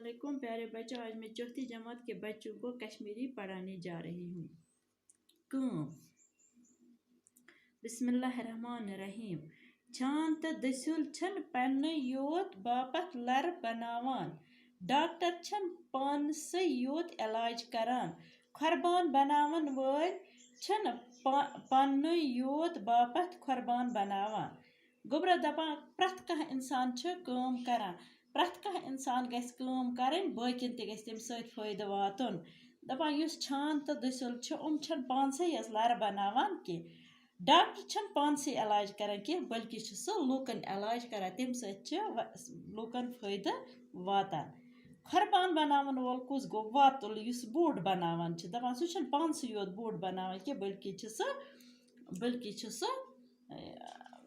वालेकुम प्यारे बच्चों। आज मैं चौथी जमात के बच्चों को कश्मीरी पढ़ाने जा रही हूँ। कम बिस्मिल्लाहिर्रहमानिर्रहीम। छान तो दस्युल छन पन्ने योत बापत लर बनावान, डॉक्टर छन पानसे योत इलाज करान, खुरबान बनावन वल छन पन्ने योत बापत खुरबान बनावान। गोबरा दपान प्रथ कह इंसान छ काम करान, प्रथ कह इंसान गस काम करन, बाकिन ते गस तम सत फायदा वातुन। दपान युस छान तो दस्युल छ छन पानसे यस लर बनावान कि डॉक्टर छन पानसे इलाज करान कि बल्कि छ सो लूकन इलाज करान, तम सत लूकन फायदा वातान। खुरबान बनावन वोल कुस गो वातुल युस बूढ़ बनावान छ, दपान सु छन पानसे योत बूढ़ बनावान कि बल्कि छ सो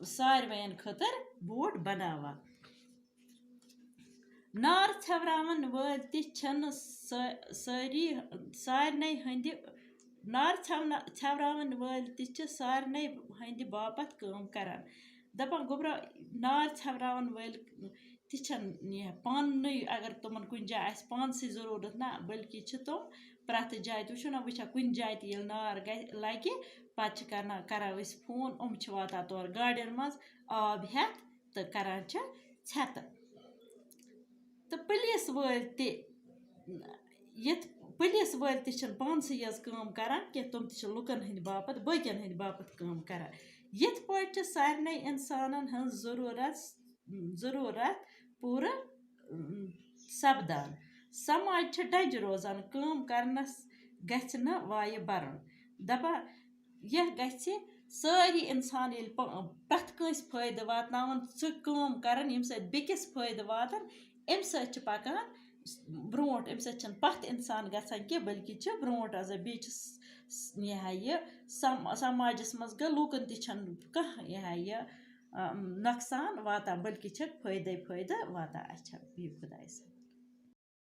सारवयन खतर बूढ़ बनावान। नार छवरावन वल ति छन सारने हंदि नार छवरावन वल ति छ सारने हंदि बापत काम करान। दपान गोबरा नार छवरावन वल ति छन पान अगर तुमन कुन जाय आस पान से जरूरत ना, बल्कि छ तुम प्रथ जाय तुछो ना वुछा कुन जाय ते नार लगे पत करान फोन छ वाता तौर गाड़ियन मज आब हेत तो करान छ छत। तो पुलिस वल ते पुलिस वल ते छन पानसे यस काम करान कि तुम ते लुकन हंद बापत बाकियन हंद बापत काम करान। यथ पट सारने इंसानन हंज जरूरत पूरा सपदान। समाज छ डज रोजान, काम करनस गछ न वाय बरन। दपान यह गछ सारी इंसान ये प्रथ कंस फायदा वातनावन सु काम करन यम सत बेकिस फायदा वातन, अम सत पकान ब्रोट, अम सत पथ इंसान गसान कि बल्कि छ ब्रोट आसान। बे समाजस मज ग लूकन तन कह नुकसान वातान, बल्कि छ फायदा वातान। अच्छा बिह खुदायस।